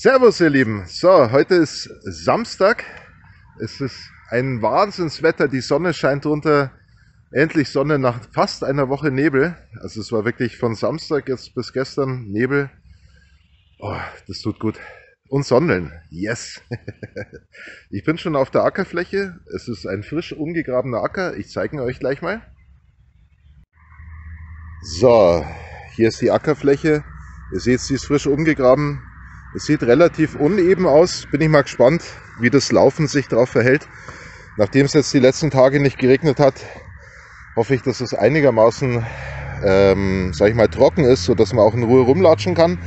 Servus ihr Lieben, so heute ist Samstag, es ist ein Wahnsinnswetter, die Sonne scheint runter, endlich Sonne nach fast einer Woche Nebel, also es war wirklich von Samstag jetzt bis gestern Nebel, oh, das tut gut. Und Sonneln, yes! Ich bin schon auf der Ackerfläche, es ist ein frisch umgegrabener Acker, ich zeige ihn euch gleich mal. So, hier ist die Ackerfläche, ihr seht, sie ist frisch umgegraben. Es sieht relativ uneben aus, bin ich mal gespannt, wie das Laufen sich darauf verhält. Nachdem es jetzt die letzten Tage nicht geregnet hat, hoffe ich, dass es einigermaßen, sag ich mal, trocken ist, sodass man auch in Ruhe rumlatschen kann.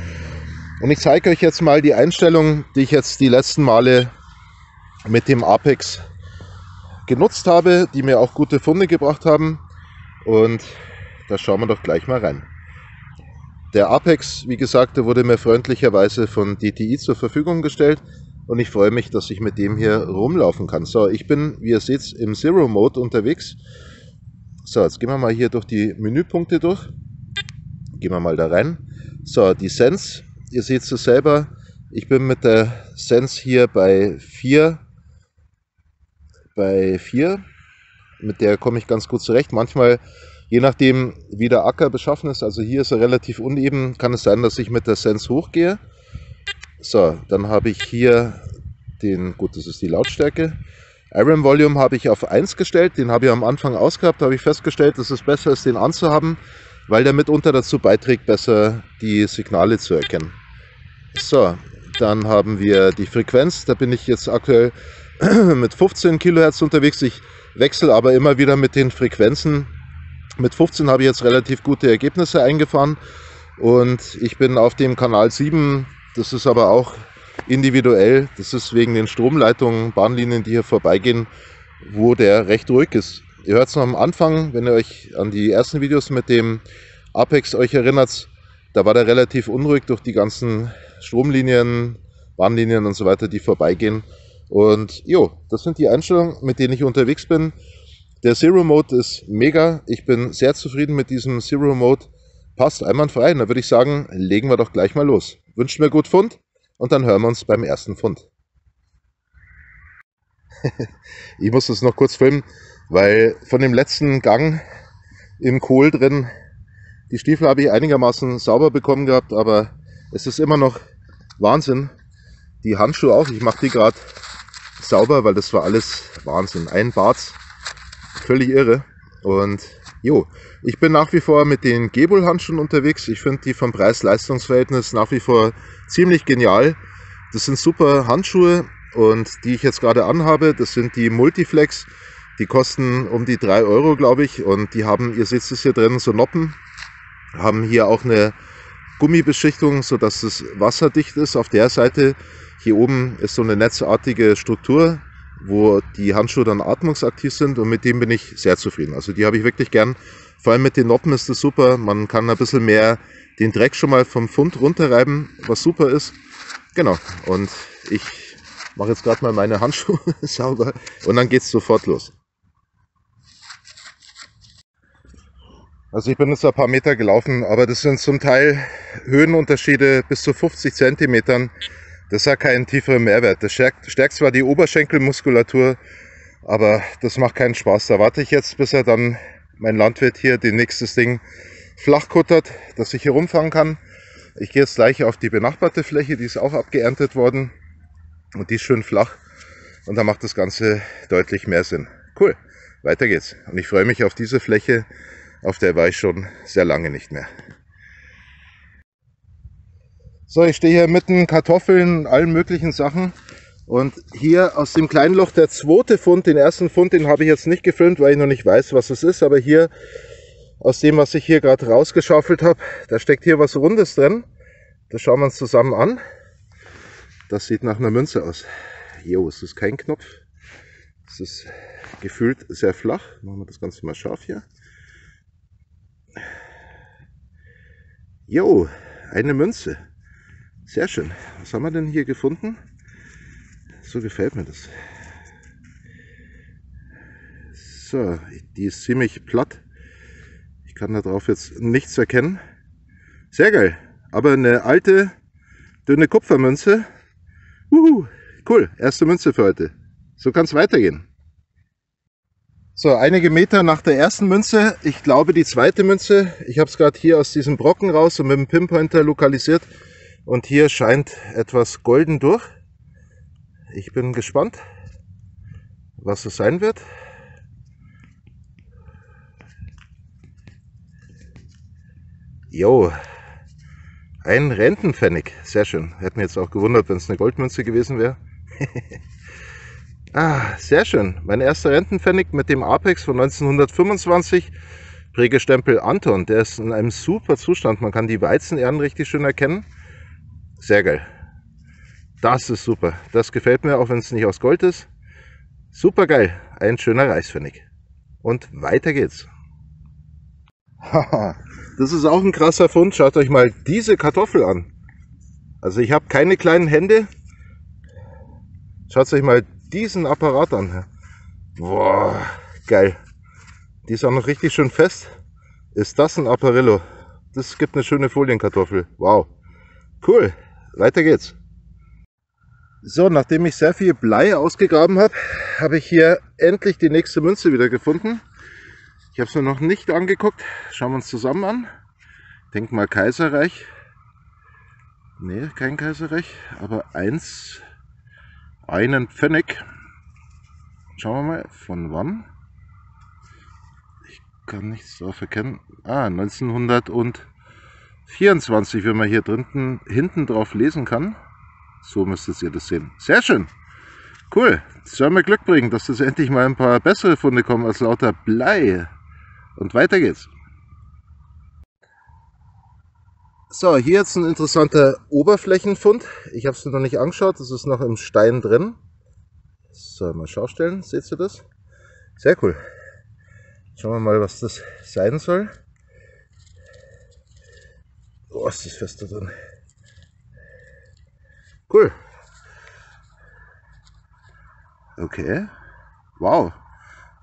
Und ich zeige euch jetzt mal die Einstellung, die ich jetzt die letzten Male mit dem Apex genutzt habe, die mir auch gute Funde gebracht haben. Und da schauen wir doch gleich mal rein. Der Apex, wie gesagt, der wurde mir freundlicherweise von DTI zur Verfügung gestellt und ich freue mich, dass ich mit dem hier rumlaufen kann. So, ich bin, wie ihr seht, im Zero Mode unterwegs. So, jetzt gehen wir mal hier durch die Menüpunkte durch. Gehen wir mal da rein. So, die Sense, ihr seht es selber, ich bin mit der Sense hier bei 4. Mit der komme ich ganz gut zurecht. Manchmal, je nachdem wie der Acker beschaffen ist, also hier ist er relativ uneben, kann es sein, dass ich mit der Sense hochgehe. So, dann habe ich hier gut, das ist die Lautstärke. Iron Volume habe ich auf 1 gestellt, den habe ich am Anfang ausgehabt, da habe ich festgestellt, dass es besser ist, den anzuhaben, weil der mitunter dazu beiträgt, besser die Signale zu erkennen. So, dann haben wir die Frequenz, da bin ich jetzt aktuell mit 15 kHz unterwegs. Ich wechsle aber immer wieder mit den Frequenzen. Mit 15 habe ich jetzt relativ gute Ergebnisse eingefahren und ich bin auf dem Kanal 7, das ist aber auch individuell, das ist wegen den Stromleitungen, Bahnlinien, die hier vorbeigehen, wo der recht ruhig ist. Ihr hört es noch am Anfang, wenn ihr euch an die ersten Videos mit dem Apex euch erinnert, da war der relativ unruhig durch die ganzen Stromlinien, Bahnlinien und so weiter, die vorbeigehen. Und jo, das sind die Einstellungen, mit denen ich unterwegs bin. Der Zero Mode ist mega. Ich bin sehr zufrieden mit diesem Zero Mode. Passt einwandfrei. Und da würde ich sagen, legen wir doch gleich mal los. Wünscht mir gut Fund und dann hören wir uns beim ersten Fund. Ich muss das noch kurz filmen, weil von dem letzten Gang im Kohl drin, die Stiefel habe ich einigermaßen sauber bekommen gehabt, aber es ist immer noch Wahnsinn. Die Handschuhe auch, ich mache die gerade sauber, weil das war alles Wahnsinn. Ein Bart, völlig irre. Und jo, ich bin nach wie vor mit den Gebul-Handschuhen unterwegs. Ich finde die vom Preis-Leistungs-Verhältnis nach wie vor ziemlich genial. Das sind super Handschuhe und die ich jetzt gerade anhabe, das sind die Multiflex. Die kosten um die 3 Euro, glaube ich. Und die haben, ihr seht es hier drin, so Noppen. Haben hier auch eine Gummibeschichtung, sodass es wasserdicht ist. Auf der Seite hier oben ist so eine netzartige Struktur, wo die Handschuhe dann atmungsaktiv sind und mit dem bin ich sehr zufrieden. Also die habe ich wirklich gern. Vor allem mit den Noppen ist das super. Man kann ein bisschen mehr den Dreck schon mal vom Fund runterreiben, was super ist. Genau. Und ich mache jetzt gerade mal meine Handschuhe sauber und dann geht es sofort los. Also ich bin jetzt ein paar Meter gelaufen, aber das sind zum Teil Höhenunterschiede bis zu 50 Zentimetern. Das hat keinen tieferen Mehrwert. Das stärkt zwar die Oberschenkelmuskulatur, aber das macht keinen Spaß. Da warte ich jetzt, bis er dann, mein Landwirt hier, den nächstes Ding flach kuttert, dass ich hier rumfahren kann. Ich gehe jetzt gleich auf die benachbarte Fläche, die ist auch abgeerntet worden und die ist schön flach und da macht das Ganze deutlich mehr Sinn. Cool, weiter geht's. Und ich freue mich auf diese Fläche, auf der war ich schon sehr lange nicht mehr. So, ich stehe hier mitten Kartoffeln, allen möglichen Sachen. Und hier aus dem kleinen Loch der zweite Fund, den ersten Fund, den habe ich jetzt nicht gefilmt, weil ich noch nicht weiß, was es ist. Aber hier, aus dem, was ich hier gerade rausgeschaufelt habe, da steckt hier was Rundes drin. Das schauen wir uns zusammen an. Das sieht nach einer Münze aus. Jo, es ist kein Knopf. Es ist gefühlt sehr flach. Machen wir das Ganze mal scharf hier. Jo, eine Münze. Sehr schön. Was haben wir denn hier gefunden? So gefällt mir das. So, die ist ziemlich platt. Ich kann da drauf jetzt nichts erkennen. Sehr geil. Aber eine alte, dünne Kupfermünze. Cool, erste Münze für heute. So kann es weitergehen. So, einige Meter nach der ersten Münze, ich glaube die zweite Münze. Ich habe es gerade hier aus diesem Brocken raus und mit dem Pinpointer lokalisiert. Und hier scheint etwas golden durch. Ich bin gespannt, was es sein wird. Jo, ein Rentenpfennig. Sehr schön. Hätte mich jetzt auch gewundert, wenn es eine Goldmünze gewesen wäre. Sehr schön. Mein erster Rentenpfennig mit dem Apex von 1925. Prägestempel Anton. Der ist in einem super Zustand. Man kann die Weizenähren richtig schön erkennen. Sehr geil. Das ist super. Das gefällt mir, auch wenn es nicht aus Gold ist. Super geil. Ein schöner Reichspfennig. Und weiter geht's. Haha. Das ist auch ein krasser Fund. Schaut euch mal diese Kartoffel an. Also ich habe keine kleinen Hände. Schaut euch mal diesen Apparat an. Boah, geil. Die ist auch noch richtig schön fest. Ist das ein Apparillo? Das gibt eine schöne Folienkartoffel. Wow. Cool. Weiter geht's. So, nachdem ich sehr viel Blei ausgegraben habe, habe ich hier endlich die nächste Münze wieder gefunden. Ich habe es mir noch nicht angeguckt. Schauen wir uns zusammen an. Ich denke mal Kaiserreich. Ne, kein Kaiserreich, aber einen Pfennig. Schauen wir mal, von wann? Ich kann nichts drauf erkennen. 1924, wenn man hier hinten drauf lesen kann. So müsstet ihr das sehen. Sehr schön. Cool. Das soll mir Glück bringen, dass das endlich mal ein paar bessere Funde kommen als lauter Blei. Und weiter geht's. So, hier jetzt ein interessanter Oberflächenfund. Ich habe es mir noch nicht angeschaut, das ist noch im Stein drin. So, mal schaustellen, seht ihr das? Sehr cool. Schauen wir mal, was das sein soll. Oh, ist das fest da drin. Cool. Okay. Wow.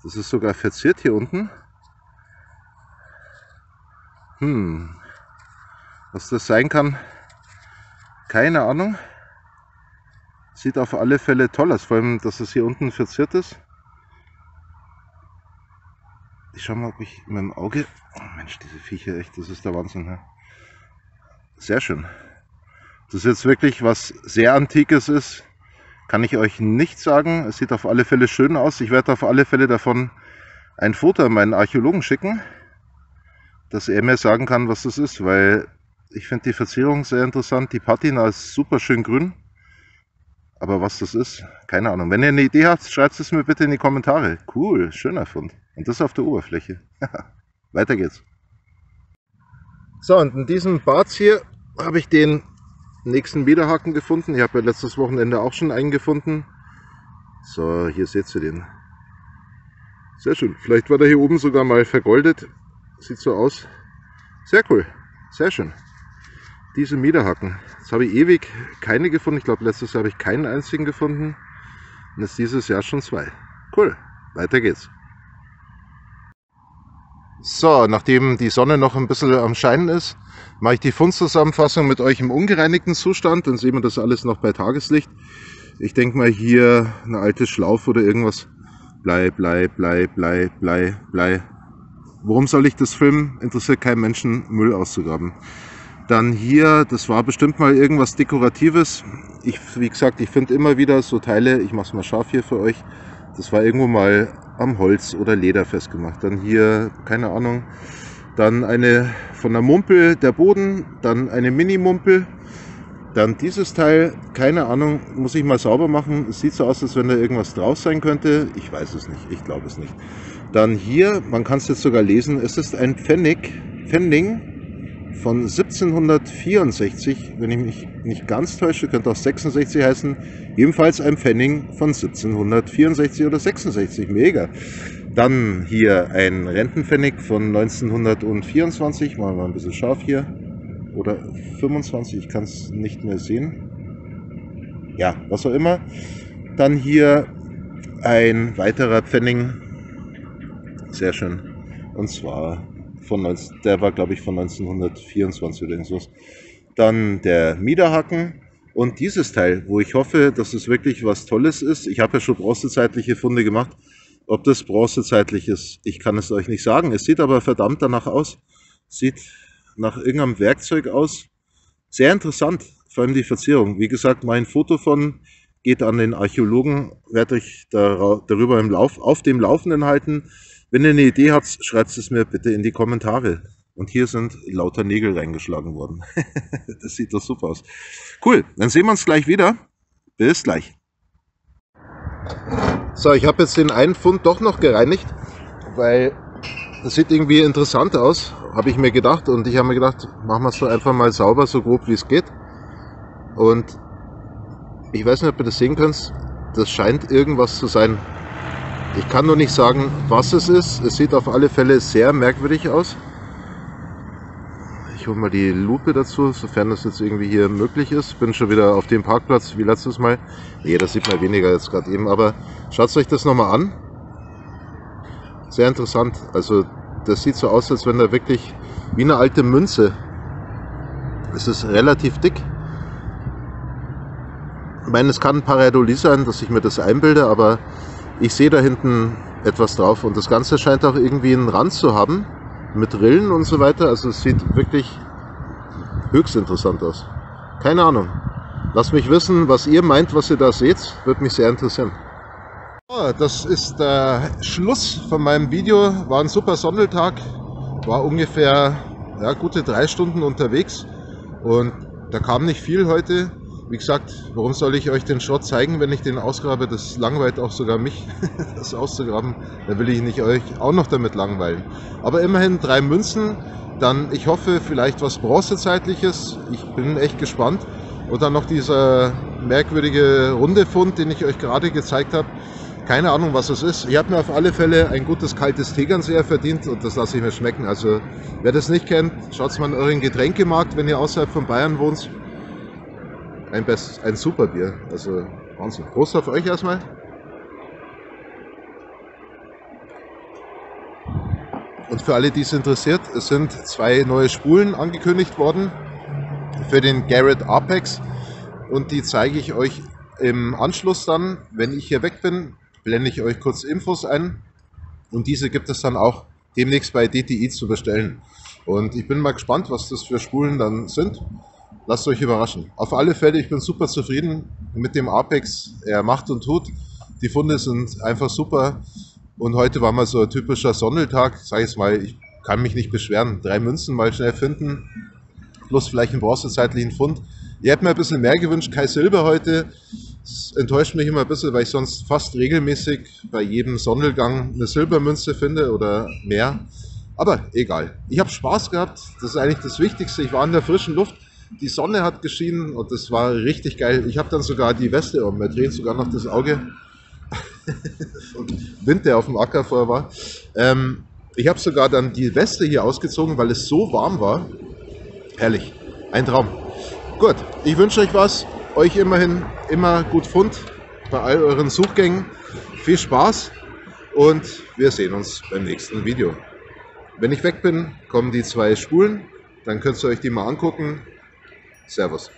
Das ist sogar verziert hier unten. Was das sein kann, keine Ahnung. Sieht auf alle Fälle toll aus, vor allem, dass es hier unten verziert ist. Ich schau mal, ob ich mit dem Auge... Oh Mensch, diese Viecher, echt, das ist der Wahnsinn. Ja. Sehr schön. Das ist jetzt wirklich was sehr Antikes ist, kann ich euch nicht sagen. Es sieht auf alle Fälle schön aus. Ich werde auf alle Fälle davon ein Foto an meinen Archäologen schicken, dass er mir sagen kann, was das ist, weil ich finde die Verzierung sehr interessant. Die Patina ist super schön grün, aber was das ist, keine Ahnung. Wenn ihr eine Idee habt, schreibt es mir bitte in die Kommentare. Cool, schöner Fund. Und das auf der Oberfläche. Weiter geht's. So, und in diesem Bad hier habe ich den nächsten Widerhaken gefunden. Ich habe ja letztes Wochenende auch schon einen gefunden. So, hier seht ihr den. Sehr schön. Vielleicht war der hier oben sogar mal vergoldet. Sieht so aus. Sehr cool. Sehr schön. Diese Miederhaken. Jetzt habe ich ewig keine gefunden. Ich glaube, letztes Jahr habe ich keinen einzigen gefunden. Und jetzt dieses Jahr schon 2. Cool. Weiter geht's. So, nachdem die Sonne noch ein bisschen am Scheinen ist, mache ich die Fundzusammenfassung mit euch im ungereinigten Zustand. Dann sehen wir das alles noch bei Tageslicht. Ich denke mal hier eine alte Schlaufe oder irgendwas. Blei. Warum soll ich das filmen? Interessiert keinen Menschen, Müll auszugraben. Dann hier, das war bestimmt mal irgendwas Dekoratives. Wie gesagt, ich finde immer wieder so Teile, ich mache es mal scharf hier für euch. Das war irgendwo mal am Holz oder Leder festgemacht. Dann hier, keine Ahnung, dann eine von der Mumpel, der Boden, dann eine Mini-Mumpel. Dann dieses Teil, keine Ahnung, muss ich mal sauber machen. Es sieht so aus, als wenn da irgendwas draus sein könnte. Ich weiß es nicht, ich glaube es nicht. Dann hier, man kann es jetzt sogar lesen, es ist ein Pfennig von 1764, wenn ich mich nicht ganz täusche, könnte auch 66 heißen. Ebenfalls ein Pfennig von 1764 oder 66, mega. Dann hier ein Rentenpfennig von 1924, machen wir mal ein bisschen scharf hier. Oder 25, ich kann es nicht mehr sehen. Ja, was auch immer. Dann hier ein weiterer Pfennig. Sehr schön. Und zwar der war glaube ich von 1924 oder irgendwas. Dann der Miederhaken. Und dieses Teil, wo ich hoffe, dass es wirklich was Tolles ist, ich habe ja schon bronzezeitliche Funde gemacht, ob das bronzezeitlich ist, ich kann es euch nicht sagen. Es sieht aber verdammt danach aus. Sieht nach irgendeinem Werkzeug aus. Sehr interessant, vor allem die Verzierung. Wie gesagt, mein Foto von geht an den Archäologen, werde euch darüber auf dem Laufenden halten. Wenn ihr eine Idee habt, schreibt es mir bitte in die Kommentare. Und hier sind lauter Nägel reingeschlagen worden. Das sieht doch super aus. Cool, dann sehen wir uns gleich wieder. Bis gleich. So, ich habe jetzt den einen Fund doch noch gereinigt, weil das sieht irgendwie interessant aus, habe ich mir gedacht. Und ich habe mir gedacht, machen wir es so einfach mal sauber, so grob wie es geht. Und ich weiß nicht, ob ihr das sehen könnt, das scheint irgendwas zu sein. Ich kann nur nicht sagen, was es ist. Es sieht auf alle Fälle sehr merkwürdig aus. Ich hole mal die Lupe dazu, sofern das jetzt irgendwie hier möglich ist. Bin schon wieder auf dem Parkplatz wie letztes Mal. Nee, das sieht man weniger jetzt gerade eben, aber schaut euch das nochmal an. Sehr interessant. Also das sieht so aus, als wenn da wirklich wie eine alte Münze. Es ist relativ dick. Ich meine, es kann Pareidolie sein, dass ich mir das einbilde, aber ich sehe da hinten etwas drauf. Und das Ganze scheint auch irgendwie einen Rand zu haben. Mit Rillen und so weiter, also es sieht wirklich höchst interessant aus. Keine Ahnung. Lasst mich wissen, was ihr meint, was ihr da seht. Würde mich sehr interessieren. Das ist der Schluss von meinem Video. War ein super Sonntag. War ungefähr gute 3 Stunden unterwegs. Und da kam nicht viel heute. Wie gesagt, warum soll ich euch den Schrott zeigen, wenn ich den ausgrabe? Das langweilt auch sogar mich, das auszugraben. Da will ich nicht euch auch noch damit langweilen. Aber immerhin 3 Münzen, dann ich hoffe vielleicht was Bronzezeitliches. Ich bin echt gespannt. Und dann noch dieser merkwürdige runde Fund, den ich euch gerade gezeigt habe. Keine Ahnung, was es ist. Ich habe mir auf alle Fälle ein gutes kaltes Tegernseher verdient und das lasse ich mir schmecken. Also wer das nicht kennt, schaut mal in euren Getränkemarkt, wenn ihr außerhalb von Bayern wohnt. Ein super Bier, also Wahnsinn. Prost auf euch erstmal. Und für alle, die es interessiert, es sind 2 neue Spulen angekündigt worden für den Garrett Apex und die zeige ich euch im Anschluss dann, wenn ich hier weg bin, blende ich euch kurz Infos ein und diese gibt es dann auch demnächst bei DTI zu bestellen. Und ich bin mal gespannt, was das für Spulen dann sind. Lasst euch überraschen. Auf alle Fälle, ich bin super zufrieden mit dem Apex. Er macht und tut. Die Funde sind einfach super. Und heute war mal so ein typischer Sonntag. Sag ich mal, ich kann mich nicht beschweren. 3 Münzen mal schnell finden. Plus vielleicht einen bronzezeitlichen Fund. Ich hätte mir ein bisschen mehr gewünscht. Kein Silber heute. Das enttäuscht mich immer ein bisschen, weil ich sonst fast regelmäßig bei jedem Sondelgang eine Silbermünze finde oder mehr. Aber egal. Ich habe Spaß gehabt. Das ist eigentlich das Wichtigste. Ich war in der frischen Luft. Die Sonne hat geschienen und das war richtig geil. Ich habe dann sogar die Weste um. Mir dreht sogar noch das Auge. Und Wind, der auf dem Acker vorher war. Ich habe sogar dann die Weste hier ausgezogen, weil es so warm war. Herrlich. Ein Traum. Gut, ich wünsche euch was. Euch immerhin immer gut Fund bei all euren Suchgängen. Viel Spaß und wir sehen uns beim nächsten Video. Wenn ich weg bin, kommen die 2 Spulen. Dann könnt ihr euch die mal angucken. Servus.